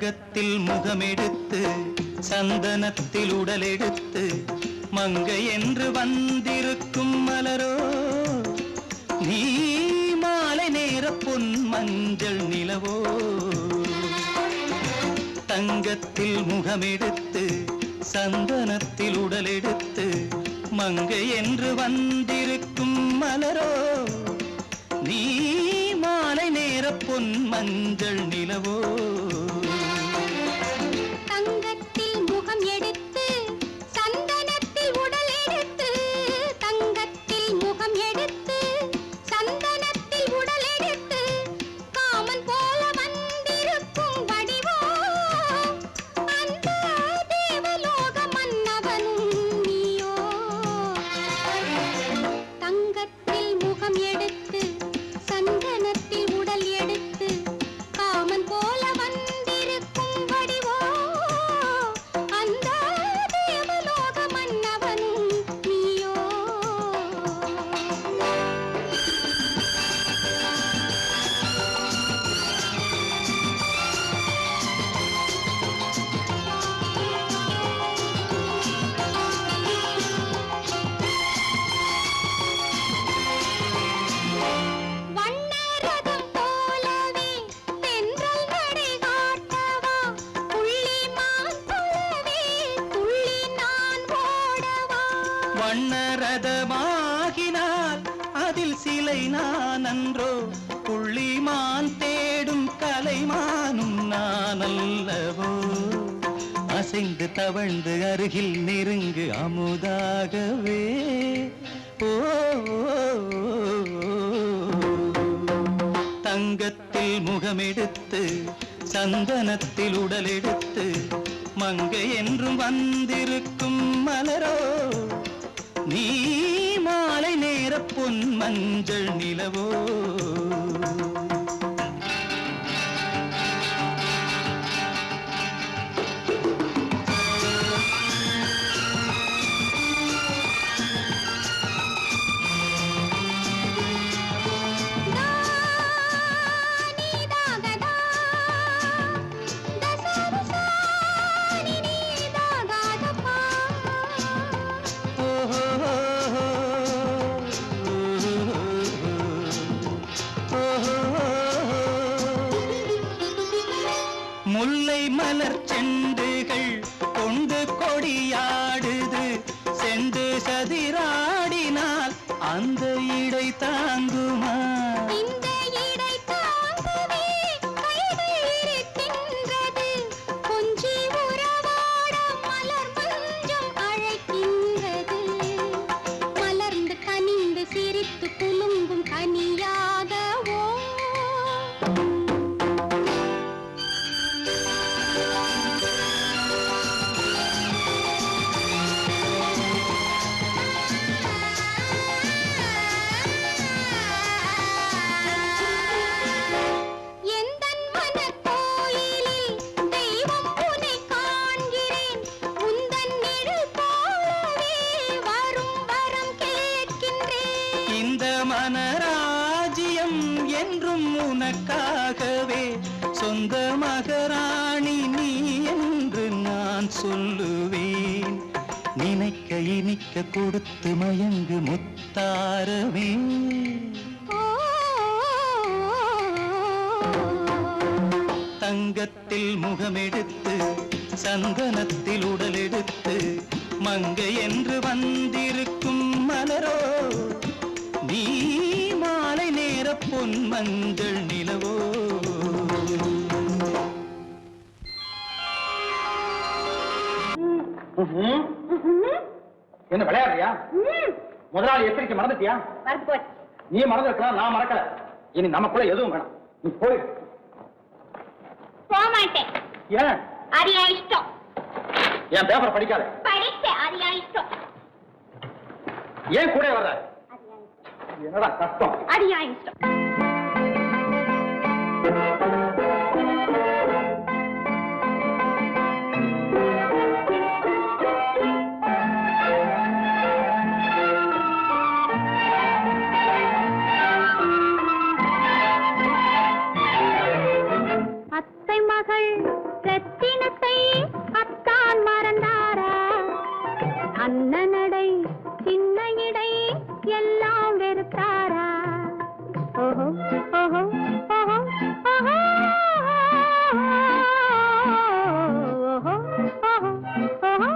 தங்கத்தில் முகமெடுத்து சந்தனத்தில் உடலெடுத்து மங்கை என்று வந்திருக்கும் மலரோ நீ மாலை நேர பொன் மஞ்சள் நிலவோ தங்கத்தில் முகமெடுத்து சந்தனத்தில் உடலெடுத்து மங்கை என்று வந்திருக்கும் மலரோ நீ மாலை நேர பொன் மஞ்சள் நிலவோ தங்கத்தில் முகம் எடுத்து சந்தனத்தில் உடல் எடுத்து தங்கத்தில் முகம் எடுத்து சந்தனத்தில் உடல் எடுத்து காமன் போல வந்திருக்கும் வடிவோ அந்த தேவலோக மன்னவனும் நீயோ தங்கத்தில் முகம் எடுத்து சந்தனத்தில் உடல் எடுத்து காமன் போல வந்திருக்கும் வடிவோ அந்த தேவலோக மன்னவனும் நீயோ வண்ணரதம் போலவே தென்றல் நடை காட்டவா புள்ளிமான் போலவே துள்ளி நான் ஓடவா வண்ணரதமாகினால் அதில் சிலை நான் அன்றோ புள்ளிமான் தேடும் கலைமானும் நான் அல்லவோ அசைந்து தவழ்ந்து அருகில் நெருங்கு அமுதாகவே ஓ தங்கத்தில் முகமெடுத்து சந்தனத்தில் உடலெடுத்து மங்கை என்றும் வந்திருக்கும் மலரோ நீ மாலை நேர பொன் மஞ்சள் நிலவோ முல்லை மலர் செண்டுகள் கொண்டு கொடியாடுது செண்டு சதிராடினால் அந்த இடை தாங்குமா இந்த இடை தாங்கவே கைகள் இருக்கின்றது கொஞ்சி உறவாட மலர் மஞ்சம் அழைக்கின்றது மலர்ந்து கனிந்து சிரித்து குலுங்கும் கனியாகவோ எந்தன் மனக்கோயிலில் தெய்வம் உன்னை காண்கிறேன் உந்தன் நிழல் போலவே வரும் வரம் கேட்கின்றேன் இந்த மனராஜ்யம் என்றும் உனக்காகவே சொந்த மகராணி நீ என்று நான் சொல்லுவேன் நினைக்க இனிக்க கொடுத்து மயங்கு முத்தாரவே தங்கத்தில் முகமெடுத்து சந்தனத்தில் உடலெடுத்து மங்கை என்று வந்திருக்கும் மலரோ நீ மாலை நேர பொன் மஞ்சள் நிலவோ என்ன விளையாடுறியா முதலாளி எச்சரிக்கை மறந்துட்டியா நீ மறந்துருக்கலாம் நான் மறக்கல இனி நமக்குள்ள எதுவும் வேணாம் நீ போய் போக மாட்டேன் ஏன் அது என் இஷ்டம் என் பேப்பர் படிக்காத படித்தேன் அது என் இஷ்டம் ஏன் கூட வர்ற என்னடா கஷ்டம் அது என் இஷ்டம் அத்தை மகள் எல்லாம் வெறுத்தாரா? ஓஹோ ஓஹோ ஓஹோ ஓஹோ ஓஹோ ஓஹோ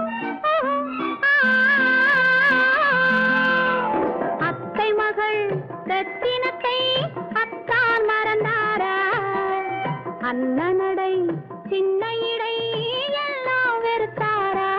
அத்தை மகள் ரத்தினத்தை அத்தான் மறந்தாரா? அண்ணனடை சின்ன இடை எல்லாம் வெறுத்தாரா?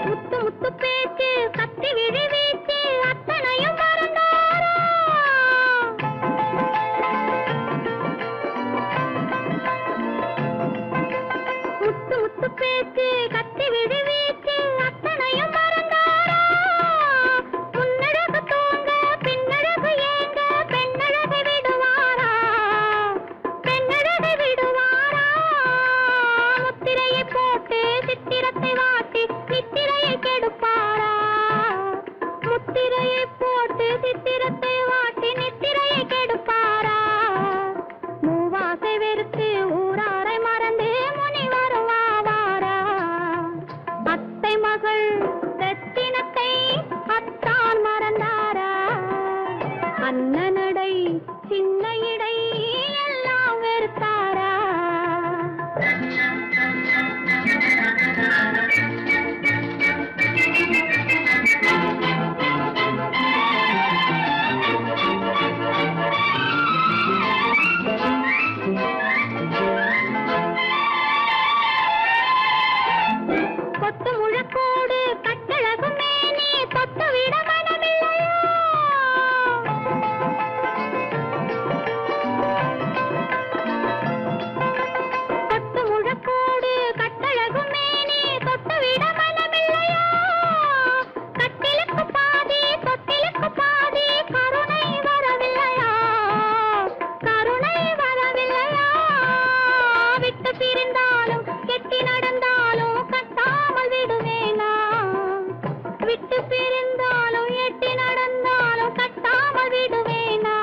முத்து முத்து பேச்சு கத்தி விழி வீச்சு அத்தனையும் மறந்தாரா? முத்து முத்து பேச்சு கத்தி விழி வீச்சு அத்தனையும் மறந்தாரா? முன்னழகு தூங்க பின்னழகு ஏங்க பெண்ணழகை விடுவாரா? பெண்ணழகை விடுவாரா? முத்திரையை போட்டு சித்திரத்தை வாட்டி நித்திரையை கெடுப்பாரா? முத்திரையை போட்டு சித்திரத்தை வாட்டி நித்திரையை கெடுப்பாரா? மூவாசை வெறுத்து ஊராரை மறந்து முனி வருவாரா? அத்தை மகள் ரத்தினத்தை அத்தான் மறந்தாரா? அண்ணனடை சின்ன இடை எல்லாம் வெறுத்தாரா? கொத்து முழக்கோடு கட்டழகு மேனி தொட்டு விட மனமில்லையோ? கொத்து முழக்கோடு கட்டழகு மேனி தொட்டு விட மனமில்லையோ? கட்டிலுக்கு பாதி தொட்டிலுக்கு பாதி கருணை வரவில்லையா? கருணை வரவில்லையா? விட்டு பிரிந்தாலும் கெட்டி நடந்தாலும் கட்டாமல் விடுவேனா? விட்டு பிரிந்தாலும் எட்டி நடந்தாலும் கட்டாமல் விடுவேனா?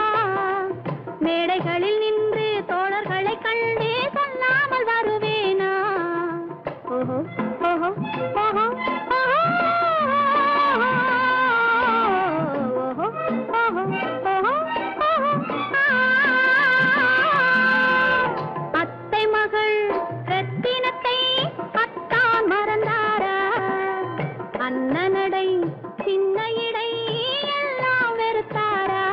மேடைகளில் நின்று தோழர்களை கண்டு சொல்லாமல் வருவேனா? ஓஹோ ஓஹோ ஓஹோ ஓஹோ ஓஹோ ஓஹோ ஓஹோ அத்தை மகள் ரத்தினத்தை அத்தான் மறந்தாரா? அண்ணனடை சின்ன இடை எல்லாம் வெறுத்தாரா?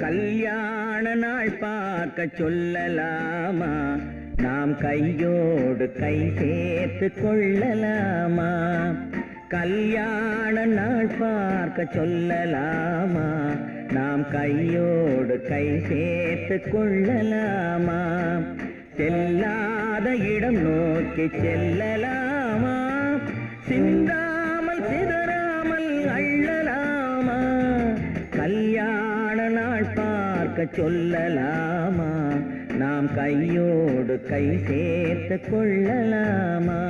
கல்யாண நாள் பார்க்க சொல்லலாமா? நாம் கையோடு கை சேர்த்து கொள்ளலாமா? கல்யாண நாள் பார்க்க சொல்லலாமா? நாம் கையோடு கை சேர்த்து கொள்ளலாமா? செல்லாத இடம் நோக்கி செல்லலாமா? சிந்தாமல் சிதறாமல் அள்ளலாமா? கல்யாண நாள் பார்க்க சொல்லலாமா? நாம் கையோடு கை சேர்த்து கொள்ளலாமா?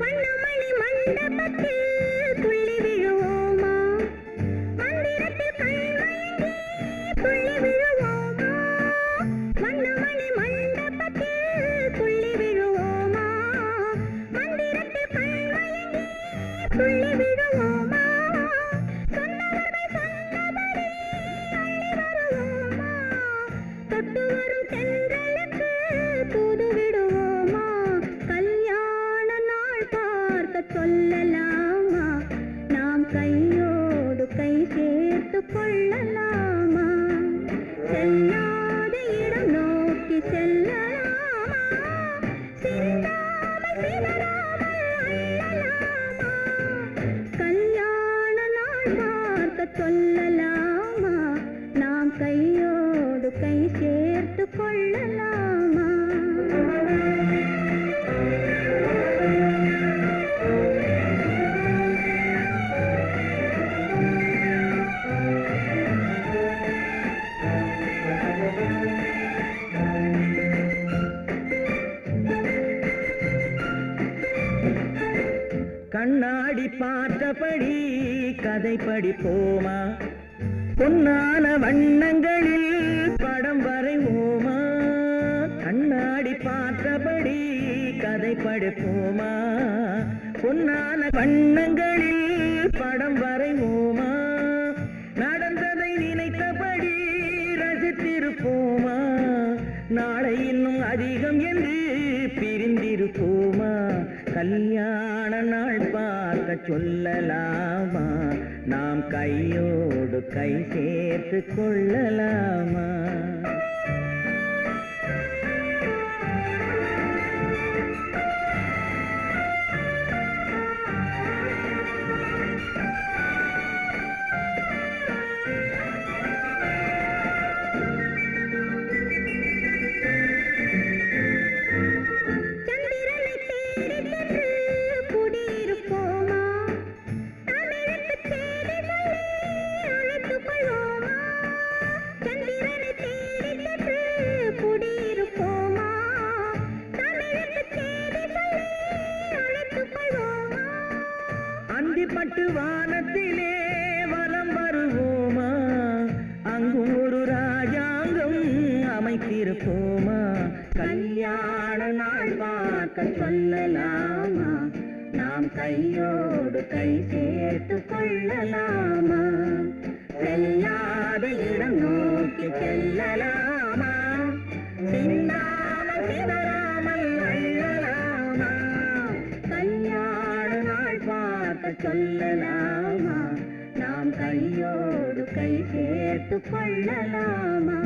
வண்ணமணி மண்டபத்தில் துள்ளி விழுவோமா? மந்திரத்தில் கண்மயங்கி துள்ளி விழுவோமா? வண்ணமணி மண்டபத்தில் துள்ளி விழுவோமா? கண்ணாடி பார்த்தபடி கதை படிப்போமா பொன்னான வண்ணங்களில் படம் வரைவோமா கண்ணாடி பார்த்தபடி கதை படிப்போமா பொன்னான வண்ணங்களில் படம் வரைவோமா நடந்ததை நினைத்தபடி ரசித்திருப்போமா நாளை இன்னும் அதிகம் என்று பிரிந்திருப்போமா கல்யாண நாள் பார்க்க சொல்லலாமா நாம் கையோடு கை சேர்த்து கொள்ளலாமா பட்டு வானத்திலே வலம் வருவோமா அங்கும் ஒரு ராஜாங்கம் அமைத்திருப்போமா கல்யாண நாள் பார்க்க சொல்லலாமா நாம் கையோடு கை சேர்த்து கொள்ளலாமா செல்லாத இடம் நோக்கி செல்லலாமா சிந்தாமல் சிதறாமல் அள்ளலாமா கல்யாண நாள் பார்க்க சொல்லலாமா நாம் கையோடு கை சேர்த்து கொள்ளலாமா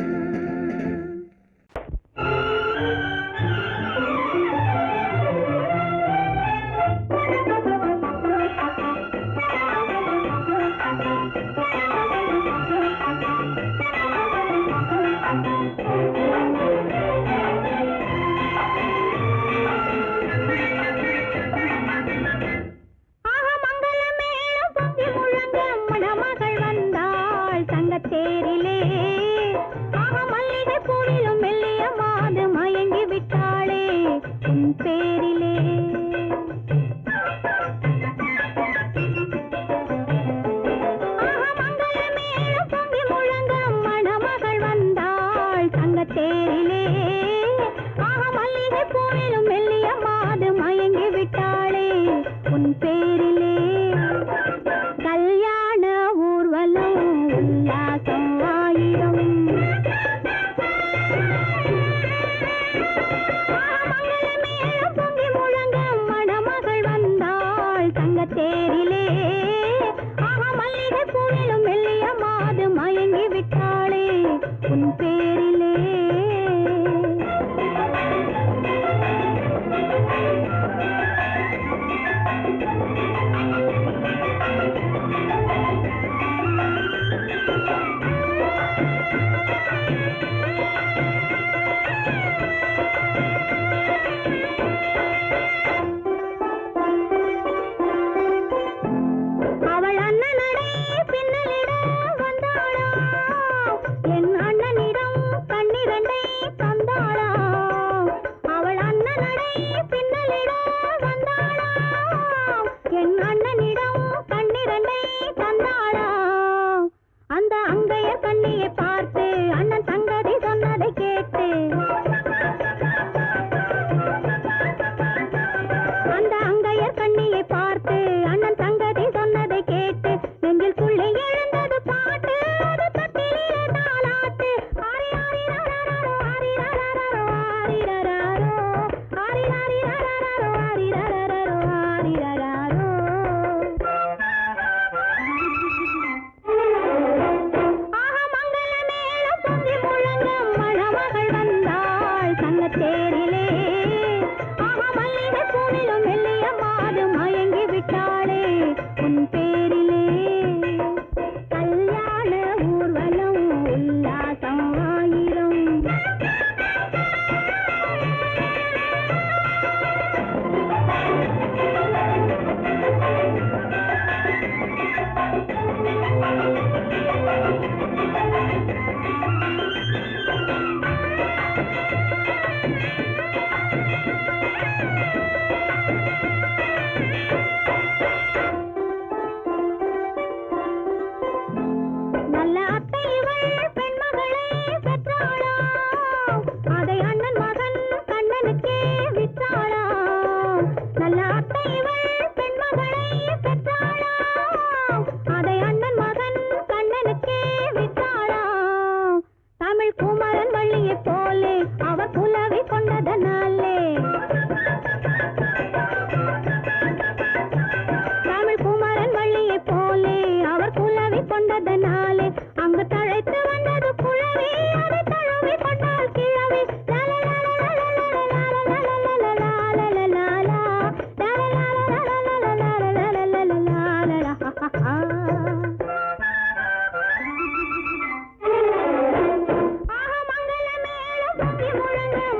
வந்தது குழவி அதை தழுவி கொண்டால் கிழவி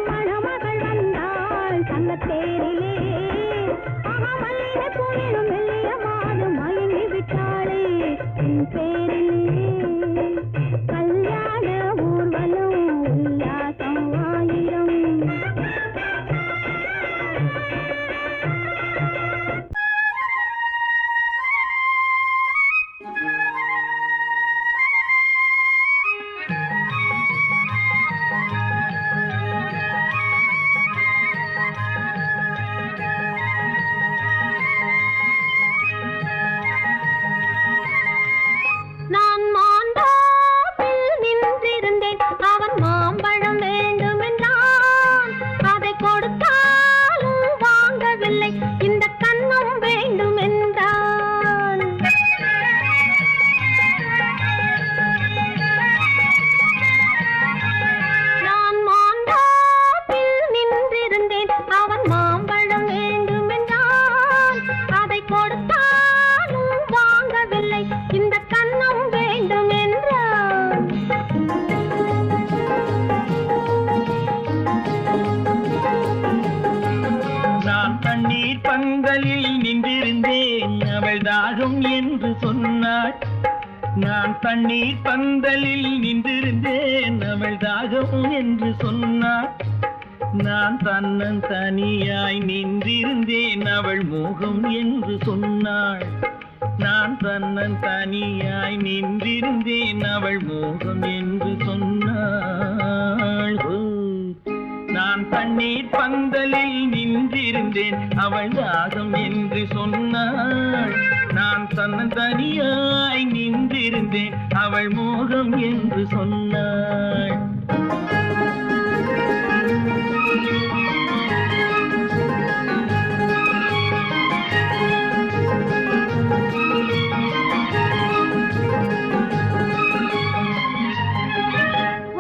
மணமகள் வந்தாள் தங்கத்தேரிலே மல்லிகை பூவிலும் மெல்லிய மாது மயங்கி விட்டாளே என் பேரிலே கல்யாண ஊர்வலம் உல்லாசம் ஆயிரம் நான் மாந்தோப்பில் நின்றிருந்தேன் அவன் மாம்பழம் வேண்டுமென்றான் அதை கொடுத்தாலும் வாங்கவில்லை இந்த கன்னம் வேண்டும் என்றான் நான் மாந்தோப்பில் நின்றிருந்தேன் அவன் மாம்பழம் வேண்டுமென்றான் அதை கொடுத்தாலும் வாங்கவில்லை இந்த கன்னம் வேண்டும் என்றான் நான் தண்ணீர் பந்தலில் நின்றிருந்தேன் அவள் தாகம் என்று சொன்னாள் நான் தண்ணீர் பந்தலில் நின்றிருந்தேன் அவள் தாகம் என்று சொன்னாள் நான் தன்னன் தனியாய் நின்றிருந்தேன் அவள் மோகம் என்று சொன்னாள் நான் தன்னன் தனியாய் நின்றிருந்தேன் அவள் மோகம் என்று சொன்னாள் நான் தண்ணீர் பந்தலில் நின்றிருந்தேன் அவள் தாகம் என்று சொன்னாள் நான் தன்னன் தனியாய் நின்றிருந்தேன் அவள் மோகம் என்று சொன்னாள்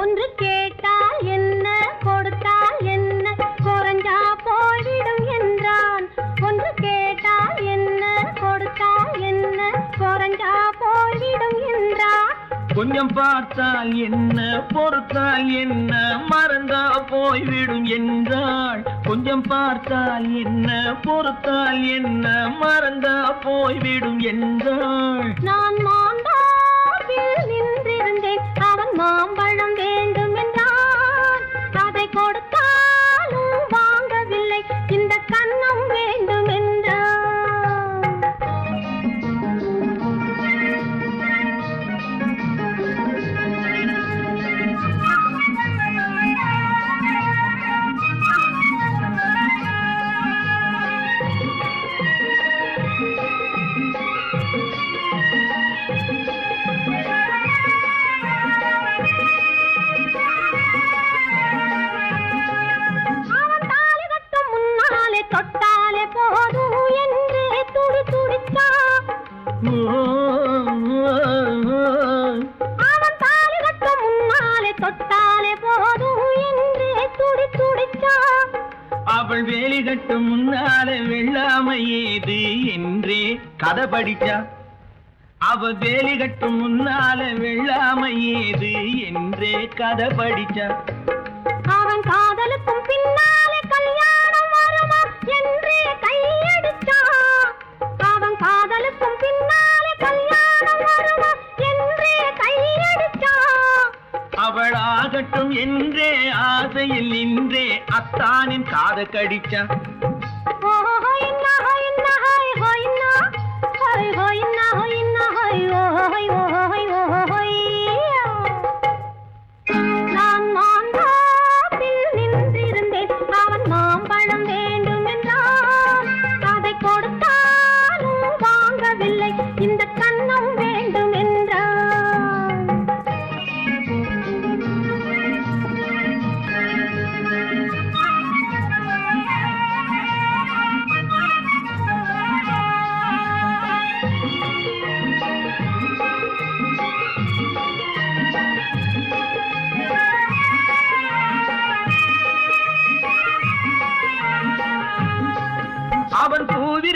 ஒன்று கேட்டால் என்ன கொடுத்தால் என்ன குறைஞ்சா போய்விடும் என்றான் ஒன்று கேட்டால் என்ன கொடுத்தால் என்ன குறைஞ்சா போய்விடும் என்றான் கொஞ்சம் பார்த்தால் என்ன பொறுத்தால் என்ன மறந்தா போய்விடும் என்றாள் கொஞ்சம் பார்த்தால் என்ன பொறுத்தால் என்ன மறந்தா போய்விடும் என்றாள் நான் மாந்தோப்பில் நின்றிருந்தேன் அவன் மாம்பழம் வேண்டும் என்றான் அதை கொடுத்தாலும் வாங்கவில்லை இந்த கன்னம் வேண்டும் என்றான் அவன் தாலி கட்டும் முன்னாலே தொட்டாலே போதும் என்றே துடி துடித்தான் அவன் தாலி கட்டும் முன்னாலே தொட்டாலே போதும் என்றே துடி துடித்தான் அவள் வேலி கட்டும் முன்னால வெள்ளாமை ஏது என்றே கதை படிச்சா அவள் வேலி கட்டும் முன்னால வெள்ளாமை ஏது என்றே கதை படிச்சா அவன் காதலுக்கும் பின்னாலே கல்யாணம் வருமா என்றே கையடிச்சான் அவன் காதலுக்கும் பின்னாலே கல்யாணம் வருமா என்றே கையடிச்சான் அவள் ஆகட்டும் என்றே ஆசையில் நின்றே அத்தானின் காத கடிச்சா நான் மாந்தோப்பில் நின்றிருந்தேன் அவன் மாம்பழம் வேண்டும் என்றான் அதை கொடுத்தாலும் வாங்கவில்லை இந்த கன்னம் வேண்டும் என்றான்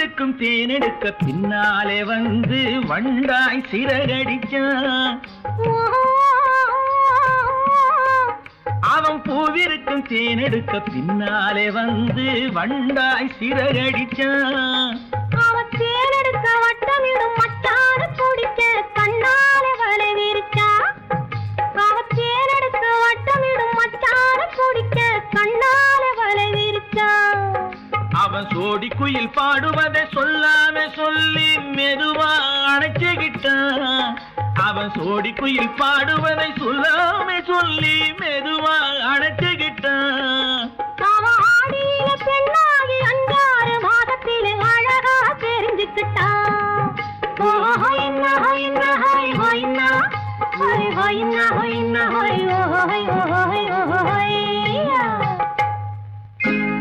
பூவிருக்கும் தேனெடுக்க பின்னாலே வந்து வண்டாய் சிறகடிச்சான். அவன் பூவிருக்கும் தேனெடுக்க பின்னாலே வந்து வண்டாய் சிறகடிச்சான். அவன் தேனெடுக்க வட்டமிடும் மச்சான குடிக்க கண்ணாலே வலை விரிச்சா. அவன் தேனெடுக்க வட்டமிடும் மச்சான குடிக்க கண்ணாலே வலை விரிச்சா. அவன் சோடி குயில் பாடுவதை சொல்லாம சொல்லி மெதுவா அணைச்சுக்கிட்டான். அவன் சோடி குயில் பாடுவதை சொல்லாம சொல்லி மெதுவா அணைச்சுக்கிட்டான். அவன் ஆடியில பெண்ணாகி 5-6 மாதத்திலே அழகா தெரிஞ்சுக்கிட்டான். ஹொய்னா ஹொய்னா ஹொய் ஹொய்னா ஹொய் ஹொய்னா ஹொய்னா ஹொய் ஹொய் ஹொய் ஹொய்யா.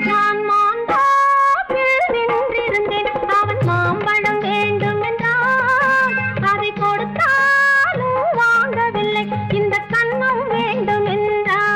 நான் மாந்தாப்பில் நின்றிருந்தேன். அவன் மாம்பழம் வேண்டும் என்றான். அதை கொடுத்தாலும் வாங்கவில்லை. இந்த கண்ணம் வேண்டும் என்றான்.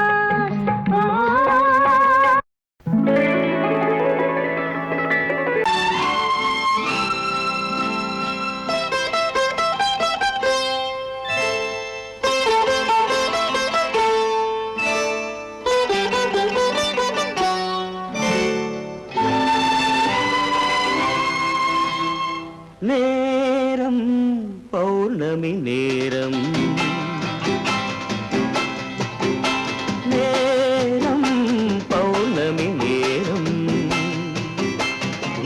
நேரம் பௌர்ணமி நேரம், நேரம் பௌர்ணமி நேரம்,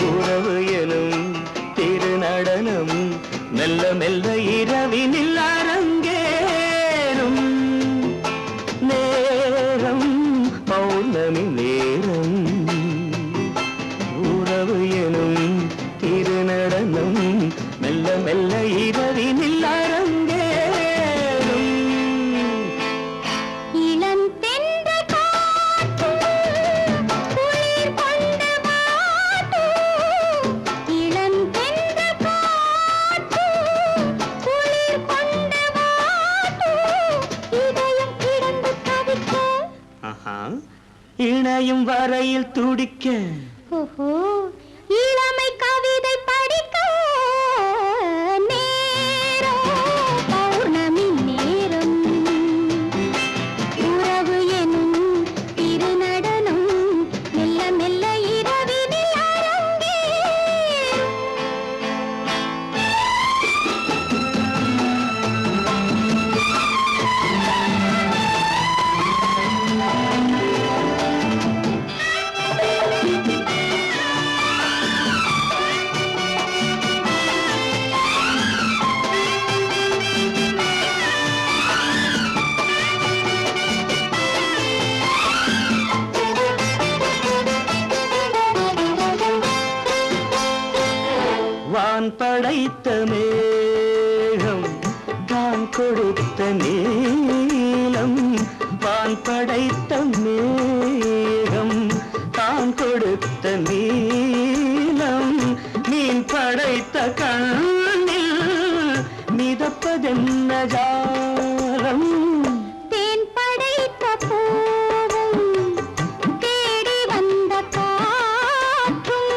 உறவு எனும் திருநடனம் மெல்ல மெல்ல இரவினில் அரங்கேறும். நேரம் பௌர்ணமி நேரம், உறவு எனும் திருநடனம் மெல்ல மெல்ல இரவினில் அரங்கேறும். இளம் தென்றல் காற்றும் குளிர் கொண்டு வாட்டும். இளம் தென்றல் காற்றும் குளிர் கொண்டு வாட்டும். இதயம் கிடந்து தவிக்க. ஆஹா, இணையும் வரையில் துடிக்க. ஓஹோ, இளமை கவிதை படிக்க. நேரம் பௌர்ணமி நேரம், உறவு எனும் திருநடனம் மெல்ல மெல்ல இரவினில் அரங்கேறும். வான் படைத்த மேகம் தான் கொடுத்த நீலம். வான் படைத்த மேகம் தான் கொடுத்த நீலம். மீன் படைத்த கண்ணில் மிதப்பதென்ன ஜாலம். தேன் படைத்த பூவும் தேடி வந்த காற்றும்.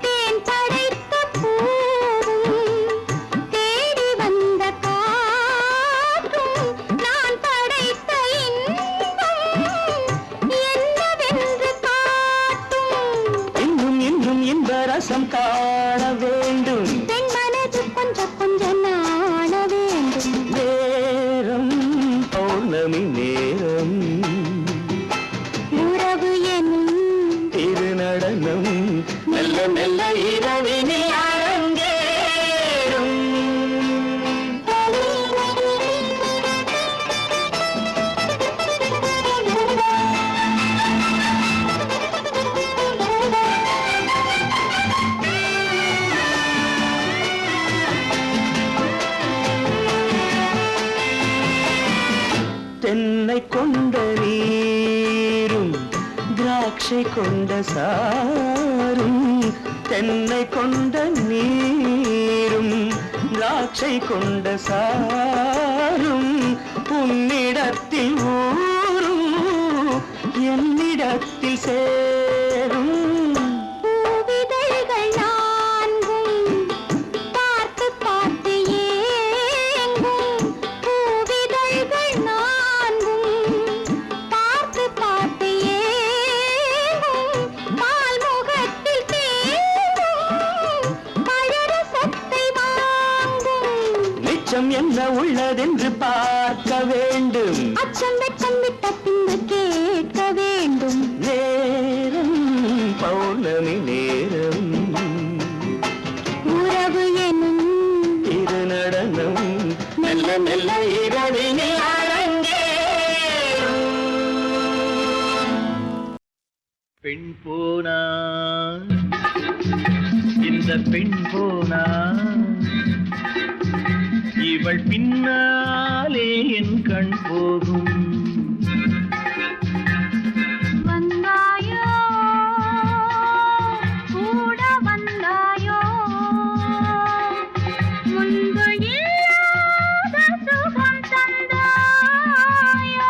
தேன் படைத்த பூவும் தேடி வந்த காற்றும். நான் படைத்த இன்பம் என்னவென்று காட்டும். இன்னும் இன்னும் இன்ப ரசம் காண வேண்டும். பெண் மனது கொஞ்சம் கொஞ்சம் நாண வேண்டும். நேரம் பௌர்ணமி நேரம், உறவு எனும் திருநடனம் மெல்ல மெல்ல இரவினில் அரங்கேறும். தென்னை கொண்ட நீரும் திராட்சை கொண்ட சாரும். தென்னை கொண்ட நீரும் திராட்சை கொண்ட சாரும். உன்னிடத்தில் ஊரும் என்னிடத்தில் சேரும். பூவிதழ்கள் 4 உள்ளதென்று பார்க்க வேண்டும். அச்சம் வெட்கம் விட்ட பின்பு கேட்க வேண்டும். நேரம் பௌர்ணமி நேரம், உறவு எனும் இரு நடனம் மெல்ல மெல்ல இரவினில் அரங்கேறும். பெண் போனா இந்த பெண் போனா இவள் பின்னாலே என் கண் போகும். வந்தாயோ கூட வந்தாயோ முன்பு இல்லாத சுகம் தந்தாயோ.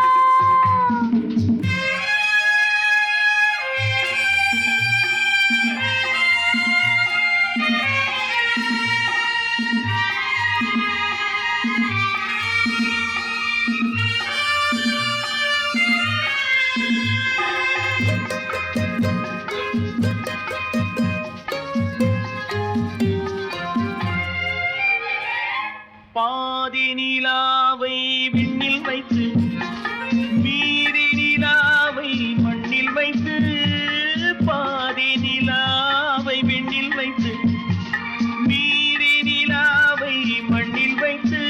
பாதி நிலாவை விண்ணில் வைத்து மீதி நிலாவை மண்ணில் வைத்து, பாதி நிலாவை விண்ணில் வைத்து மீதி நிலாவை மண்ணில் வைத்து,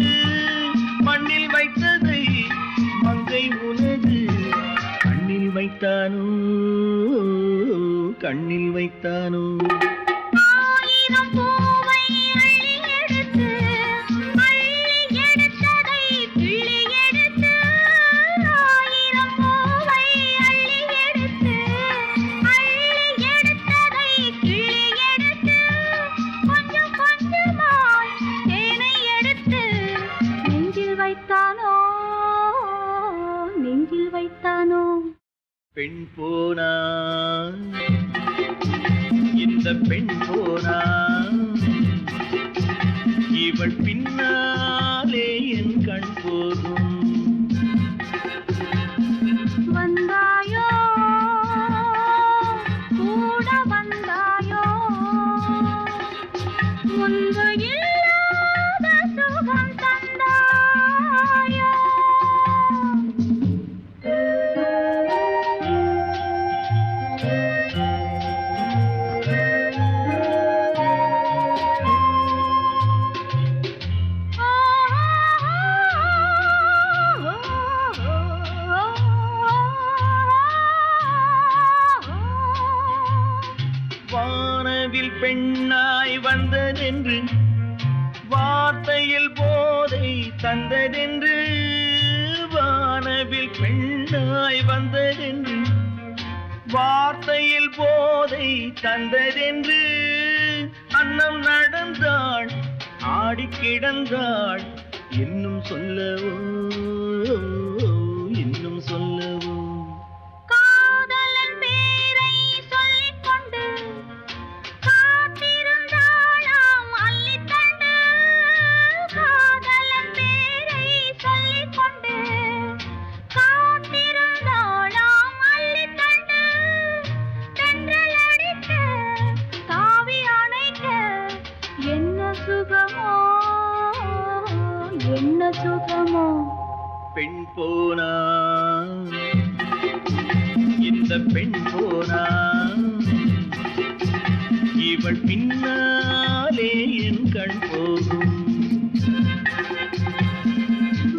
மண்ணில் வைத்ததை மங்கை உனது கண்ணில் வைத்தானோ, கண்ணில் வைத்தானோ. ஆயிரம் பூவை அள்ளி எடுத்து அள்ளி எடுத்ததை கிள்ளி எடுத்து, ஆயிரம் பூவை அள்ளி எடுத்து அள்ளி எடுத்ததை கிள்ளி எடுத்து, கொஞ்சம் கொஞ்சமாய் தேனை எடுத்து நெஞ்சில் வைத்தானோ, நெஞ்சில் வைத்தானோ. பெண் போனா இந்த பெண் போனா இவள் பின்னாலே என் கண் போகும். வந்தாயோ கூட வந்தாயோ முன்பு இல்லாத சுகம் தந்தாயோ. வானவில் பெண்ணாய் வந்ததென்று வார்த்தையில் போதை தந்ததென்று, வானவில் பெண்ணாய் வந்ததென்று வார்த்தையில் போதை தந்ததென்று, அன்னம் நடந்தாள் ஆடி கிடந்தாள் இன்னும் சொல்லவோ, இன்னும் சொல்லவோ. காதலன் பேரை சொல்லிக் கொண்டு காத்திருந்தாளாம் அள்ளித்தண்டு, காதலன் பேரை சொல்லிக் கொண்டு காத்திருந்தாளாம் அள்ளித்தண்டு, தென்றல் அடிக்க தாவி அணைக்க என்ன சுகமோ, என்ன சுகமோ. பெண் போனா இந்த பெண் போனா இவள் பின்னாலே என் கண் போகும்.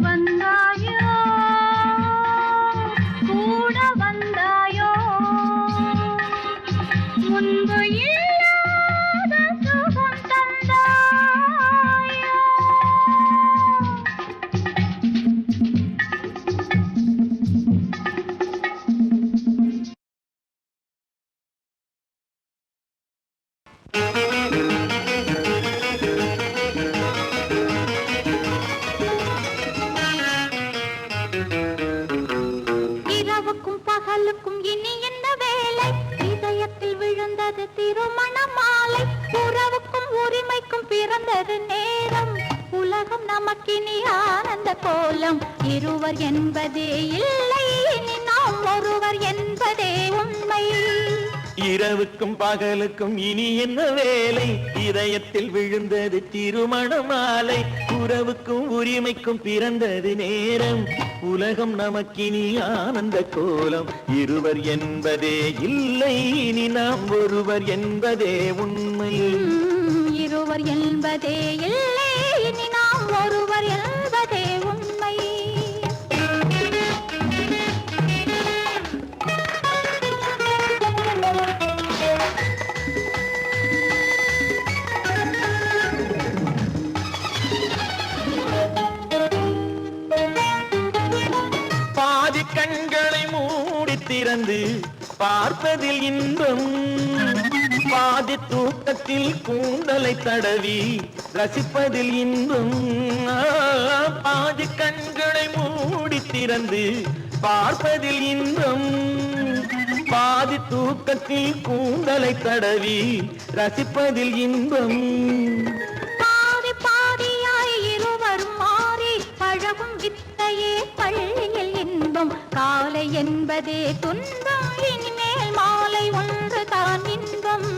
வந்தாயோ கூட வந்தாயோ முன்பு இல்லாத சுகம் தந்தாயோ. இரவுக்கும் பகலுக்கும் இனி என்ன வேலை, இதயத்தில் விழுந்தது திருமண மாலை, உறவுக்கும் உரிமைக்கும் பிறந்தது நேரம், உலகம் நமக்கினி ஆனந்த கோலம், இருவர் என்பதே இல்லை இனி நாம் ஒருவர் என்பதே உண்மை. இரவுக்கும் பகலுக்கும் இனி என்ன வேலை, இதயத்தில் விழுந்தது திருமண மாலை, உறவுக்கும் உரிமைக்கும் பிறந்தது நேரம் உலகம் நமக்கினி ஆனந்த கோலம் இருவர் என்பதே இல்லை இனி நாம் ஒருவர் என்பதே உண்மை இருவர் என்பதே இல்லை இனி நாம் ஒருவர் என்பதே உண்மை பாதி கண்களை மூடி திறந்து பார்ப்பதில் இன்பம் பாதி தூக்கத்தில் கூந்தலை தடவி ரசிப்பதில் இன்பம் பாதி கண்களை மூடி திறந்து பார்ப்பதில் இன்பம் பாதி தூக்கத்தில் கூந்தலை தடவி ரசிப்பதில் இன்பம் பாதி பாதியாய் இருவரும் மாறி பழகும் வித்தையே பள்ளியில் இன்பம் காலை என்பதே துன்பம் இனிமேல் மாலை ஒன்று தான் இன்பம்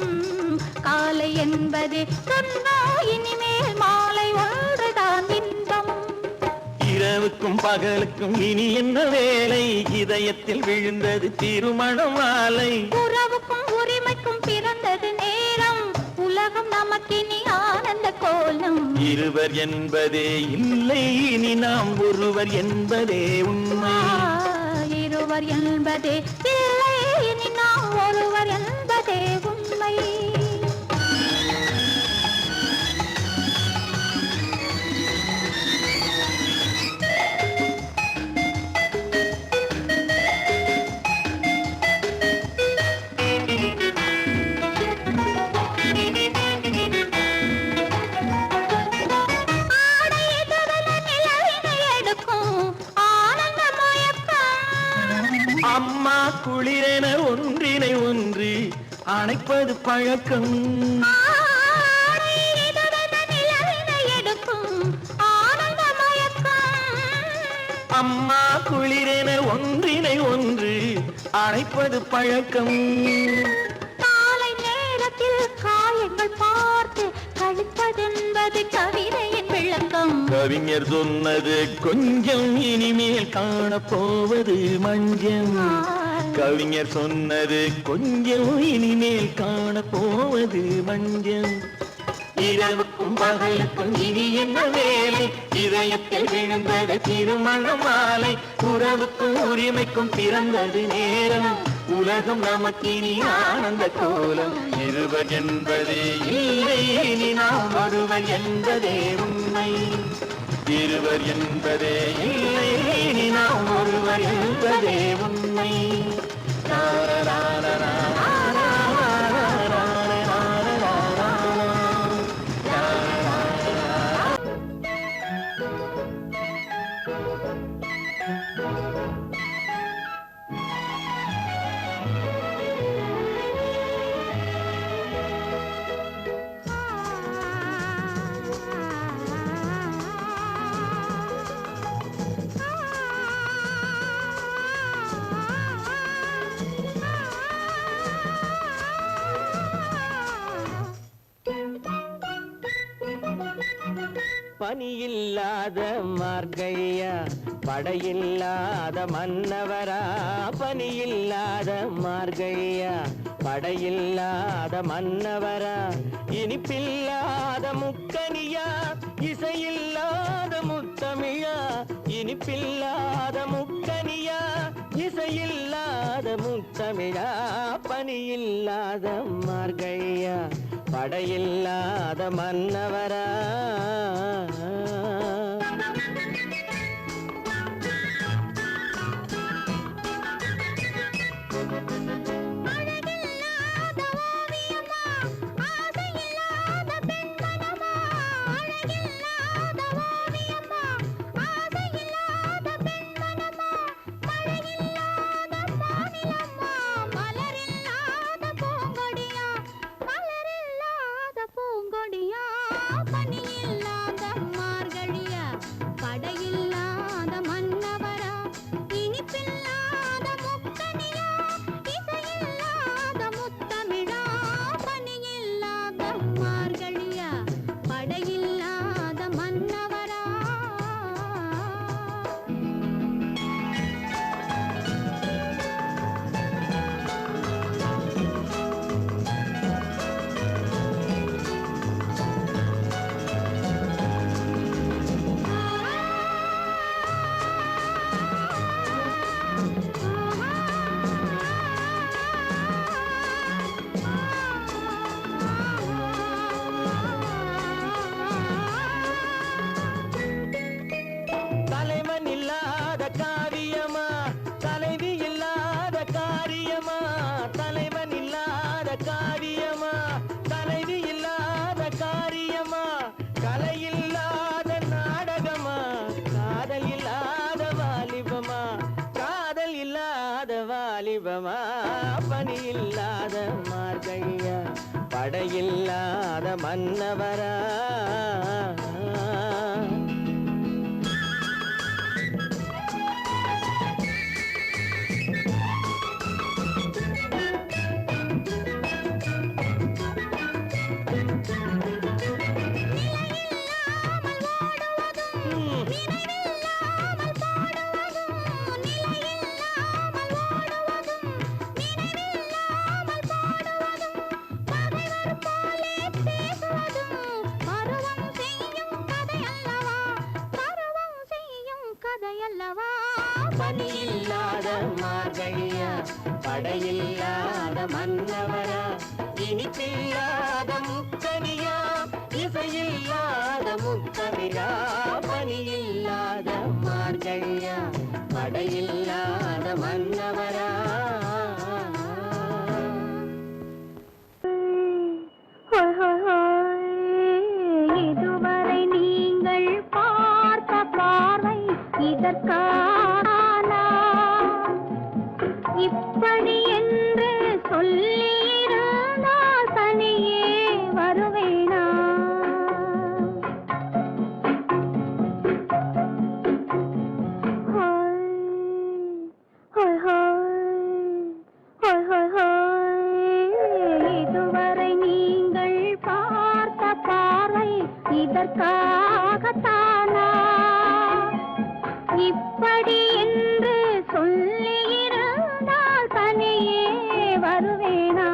காலை என்பதே துன்பம் இனிமேல் மாலை ஒன்று தான் இன்பம் இரவுக்கும் பகலுக்கும் இனி என்ன வேலை இதயத்தில் விழுந்தது திருமண மாலை உறவுக்கும் உரிமைக்கும் பிறந்தது நேரம் உலகம் நமக்கினி ஆனந்த கோலம் இருவர் என்பதே இல்லை இனி நாம் ஒருவர் என்பதே உண்மை இருவர் என்பதே இல்லை இனி நாம் ஒருவர் என்பதே உண்மை அம்மா குளிரென ஒன்றினை ஒன்று அணைப்பது பழக்கம் அம்மா குளிரென ஒன்றினை ஒன்று அணைப்பது பழக்கம் காலை நேரத்தில் காயங்கள் பார்த்து கழிப்பதென்பது கவிதையின் விளக்கம் கவிஞர் சொன்னது கொஞ்சம் இனிமேல் காணப்போவது மஞ்சம் கவிஞர் சொன்னது கொஞ்சம் இனிமேல் காணப்போவது மஞ்சம் இரவுக்கும் பகலுக்கும் இனி என்ன வேலை இதயத்தில் விழுந்தது திருமண மாலை உறவுக்கும் உரிமைக்கும் பிறந்தது நேரம் உலகம் நமக்கினி ஆனந்த கோலம் இருவர் என்பதே இல்லை இனி நாம் ஒருவர் என்பதே உண்மை இருவர் என்பதே இல்லை இனி நாம் ஒருவர் என்பதே உண்மை பனியில்லாத மார்கழியா படையில்லாத மன்னவரா பனியில்லாத மார்கழியா படையில்லாத மன்னவரா இனிப்பில்லாத முக்கனியா இசையில்லாத முத்தமிழா இனிப்பில்லாத முக்கனியா இசையில்லாத முத்தமிழா பனியில்லாத மார்கழியா படையில்லாத மன்னவரா பனியில்லாத தீபமா பனி இல்லாத மார்கழியா படையில்லாத மன்னவரா பனியில்லாத மார்கழியா படையில்லாத மன்னவரா இனிப்பில்லாத முக்கனியா இசையில்லாத முக்கனியா பனியில்லாத மார்கழியா படையில்லாத மன்னவரா இதுவரை நீங்கள் பார்த்த பார்வை இதற்கான இப்படி என்று சொல்லியிருந்தால் தனியே வருவேனா இதுவரை நீங்கள் பார்த்த பார்வை இதற்காகத்தானா இப்படி என்று சொல்லியிருந்தால் தனியே வருவேனா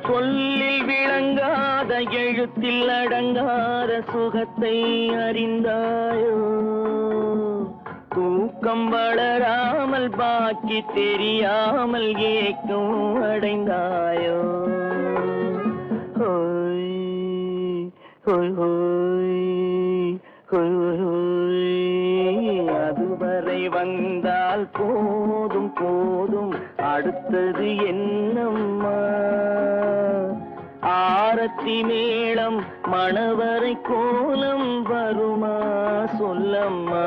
சொல்லில் விளங்காத எழுத்தில் அடங்காத சுகத்தை அறிந்தாயோ தூக்கம் வளராமல் பாக்கி தெரியாமல் ஏக்கம் அடைந்தாயோ ஹோய் ஹோய் ஹோய் ஹோய் ஹோய் அதுவரை வந்தால் போதும் போதும் அடுத்தது என்னம்மா ஆரத்தி மேளம் மணவரை கோலம் வருமா சொல்லம்மா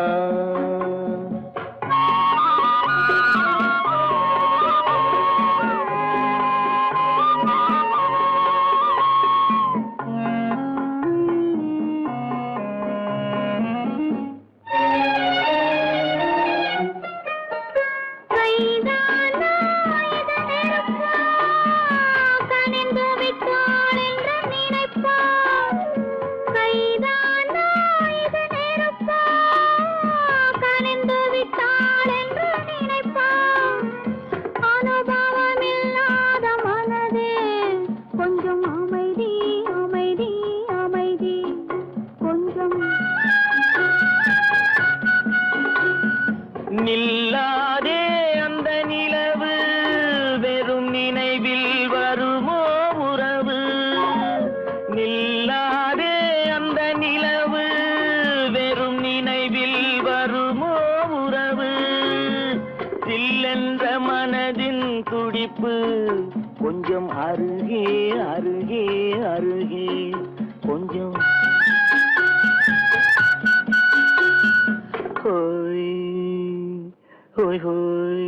நில்லாதே அந்த நிலவு வெறும் நினைவில் வருமோ உறவு நில்லாதே அந்த நிலவு வெறும் நினைவில் வருமோ உறவு சில்லென்ற மனதின் துடிப்பு கொஞ்சம் அருகே அருகே அருகே கொஞ்சம் ஹோய் ஹோய் ஹோய்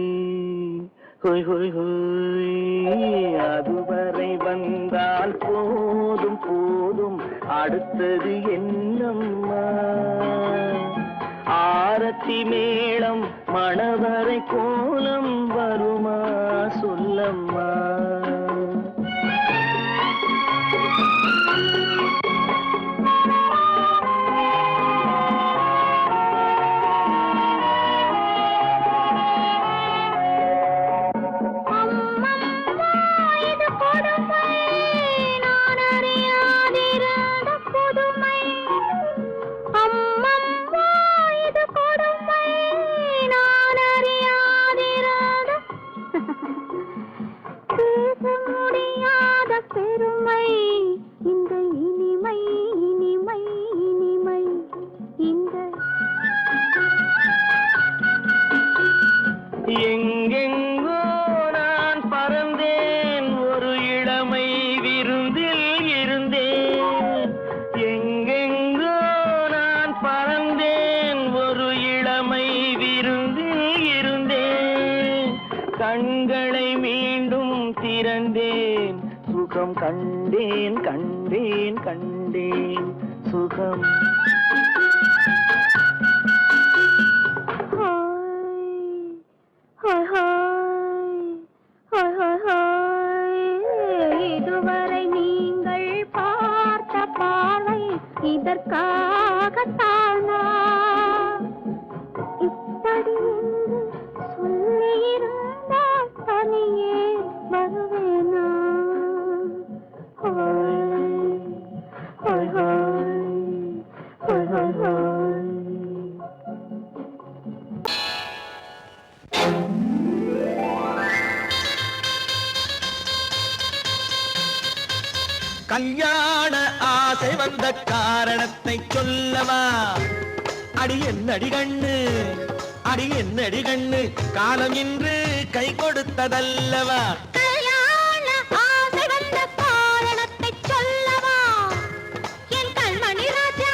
ஹோய் ஹோய் ஹோய் அதுவரை வந்தால் போதும் போதும் அடுத்தது என்னம்மா ஆரத்தி மேளம் மணவரை கோலம் வருமா சொல்லம்மா எங்கெங்கோ நான் பறந்தேன் ஒரு இளமை விருந்தில் இருந்தேன் எங்கெங்கோ நான் பறந்தேன் ஒரு இளமை விருந்தில் இருந்தேன் கண்களை மீண்டும் திறந்தேன் சுகம் கண்டேன் கண்டேன் கண்டேன் சுகம் இதுவரை நீங்கள் பார்த்த பார்வை இதற்காகத்தானா இப்படி சொல்லியிருந்தால் தனியே வருவேனா கல்யாண ஆசை வந்த காரணத்தை சொல்லவா அடி என்னடி கண்ணு அடி என்னடி கண்ணு காலம் இன்று கை கொடுத்ததல்லவா கல்யாண ஆசை வந்த காரணத்தை சொல்லவா என் கண்மணி ராஜா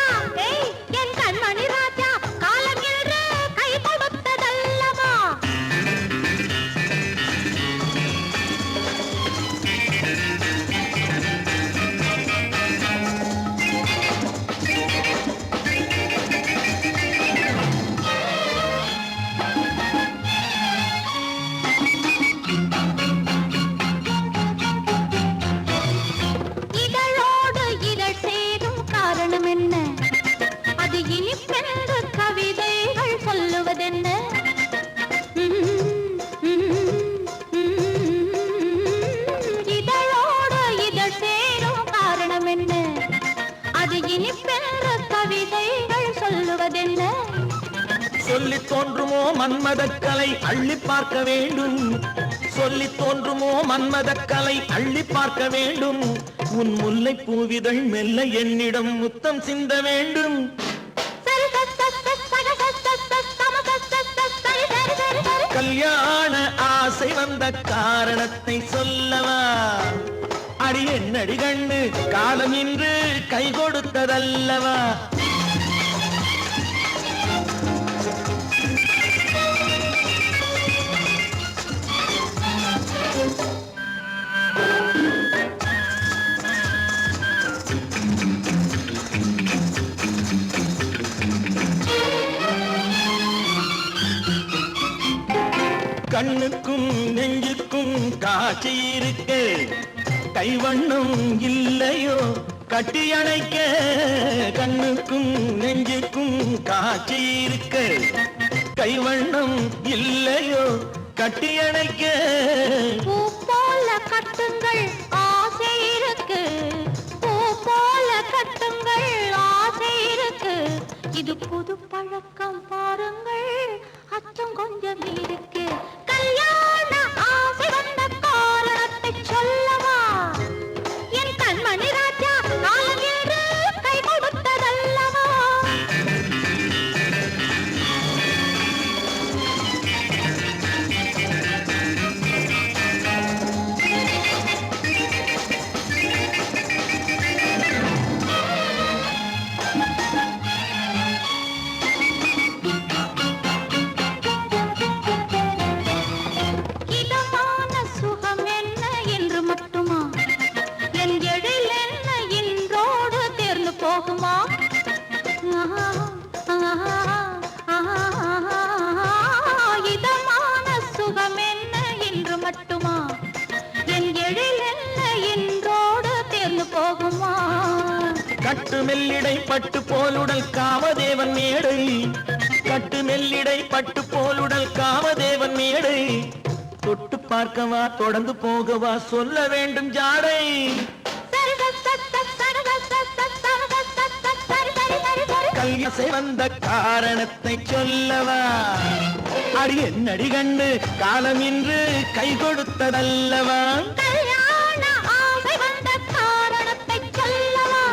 என் கண்மணி ராஜா காலம் என்று கை கொடுத்ததல்லவா இதழோடு இதழ் சேரும் காரணம் என்ன அது இனிப்பென்று கவிதைகள் சொல்லுவதென்ன இதழோடு இதழ் சேரும் காரணம் என்ன அது இனிப்பென்று கவிதைகள் சொல்லுவதென்ன சொல்லி தோன்றுமோ மன்மதக்கலை அள்ளி பார்க்க வேண்டும் சொல்லி தோன்றுமோ மன்மதக்கலை அள்ளி பார்க்க வேண்டும் உன் முல்லை பூவிதழ் மெல்ல என்னிடம் முத்தம் சிந்த வேண்டும் கல்யாண ஆசை வந்த காரணத்தை சொல்லவா அடி என்னடி கண்ணு காலம் இன்று கை கொடுத்ததல்லவா கண்ணுக்கும் நெஞ்சுக்கும் காட்சி இருக்க கைவண்ணம் இல்லையோ கட்டி அணைக்க கண்ணுக்கும் நெஞ்சுக்கும் காட்சி இருக்க கைவண்ணம் இல்லையோ கட்டி அணைக்க பூ போல கட்டுங்கள் ஆசை இருக்கு பூ போல கட்டுங்கள் ஆசை இருக்கு இது புது பழக்கம் பாருங்கள் அச்சம் கொஞ்சம் இருக்கு கல்யாண ஆசை வந்த காரணத்தை சொல்லவா என் கண்மணி ராஜா காலம் என்று கை கொடுத்ததல்லவா இதமான சுகம் என்ன என்று மட்டுமா என் எழில் என்ன இன்றோடு தேர்ந்து போகுமா இதமான சுகம் என்ன என்று மட்டுமா என் எழில் என்ன இன்றோடு தேர்ந்து போகுமா கட்டு மெல்லிடை பட்டு போலுடல் காமதேவன் மேடை கட்டு மெல்லிடை பட்டு போலுடல் காமதேவன் மேடை தொட்டு பார்க்கவா தொடர்ந்து போகவா சொல்ல வேண்டும் ஜாடை கல்யாசை வந்த காரணத்தை சொல்லவா அடி என்னடி கண்டு காலம் இன்று கை கொடுத்ததல்லவா கல்யாண ஆசை வந்த காரணத்தை சொல்லவா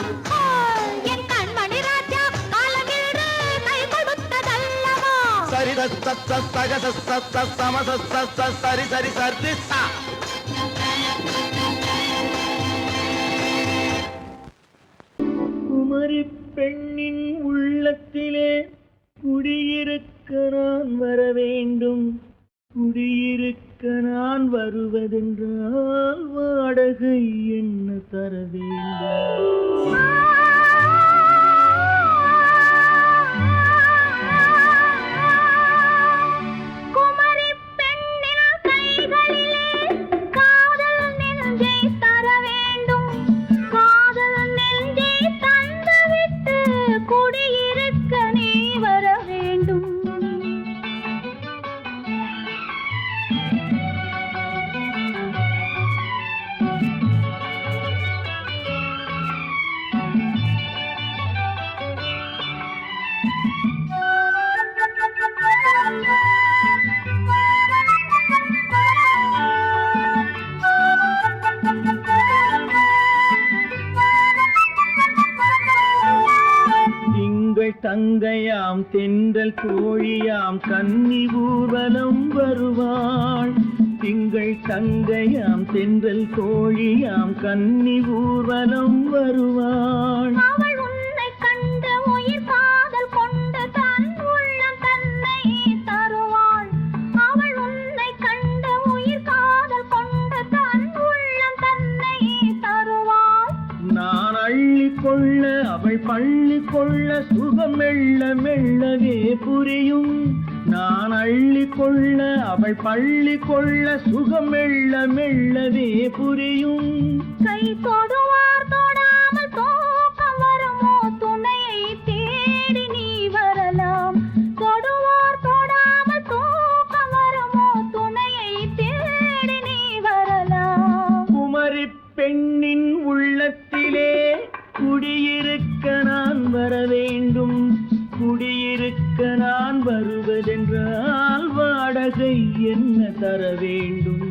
என் கண்மணி ராஜா காலம் என்று கை கொடுத்ததல்லவா சரி சக சம சரி சரி சரி சா குமரி பெண்ணின் உள்ளத்திலே குடியிருக்க நான் வர வேண்டும் குடியிருக்க நான் வருவதென்றால் வாடகை என்ன தர வேண்டும்? தங்கையாம் தென்றல் தோழியாம் கன்னி ஊர்வலம் வருவாள். திங்கள் தங்கையாம் தென்றல் தோழியாம் கன்னி ஊர்வலம் வருவாள். அவள் உன்னை கண்ட உயிர் காதல் கொண்டு தன் உள்ளம் தன்னை தருவாள். அவள் உன்னை கண்ட உயிர் காதல் கொண்டு தன் உள்ளம் தன்னை தருவாள். நான் அள்ளி கொள்ள அவள் பள்ளி கொள்ள சுகம் மெல்ல மெல்லவே புரியும். நான் அள்ளி கொள்ள அவள் பள்ளி கொள்ள சுகம் மெல்ல மெல்லவே புரியும். கை தொடுவார் தொடாமல் தூக்கம் வருமோ துணையை தேடி நீ வரலாம். தொடுவார் தொடாமல் தூக்கம் வருமோ துணையை தேடி நீ வரலாம். குமரி பெண்ணின் உள்ளத்திலே குடியிருக்க நான் வர வேண்டும். குடியிருக்க நான் வருவதென்றால் வாடகை என்ன தர வேண்டும்?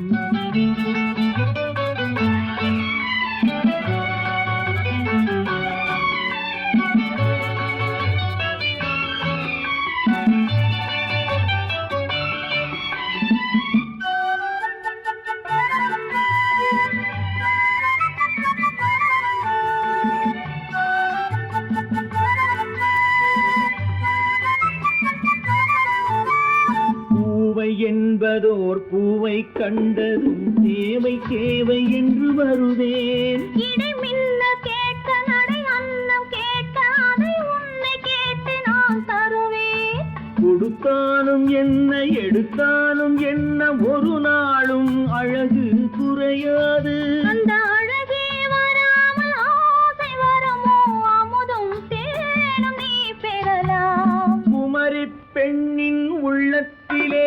என்பதோர் பூவை கண்டதும் தேவை தேவை என்று வருவேன். இடை மின்ன கேட்க நடை அன்னம் கேட்க அதை உன்னை கேட்டு நான் தருவேன். கொடுத்தாலும் என்ன எடுத்தாலும் என்ன ஒரு நாளும் அழகு குறையாது. அந்த அழகே வராமல் ஆசை வரமோ அமுதும் தேனும் நீ பெறலாம். குமரி பெண்ணின் உள்ளத்திலே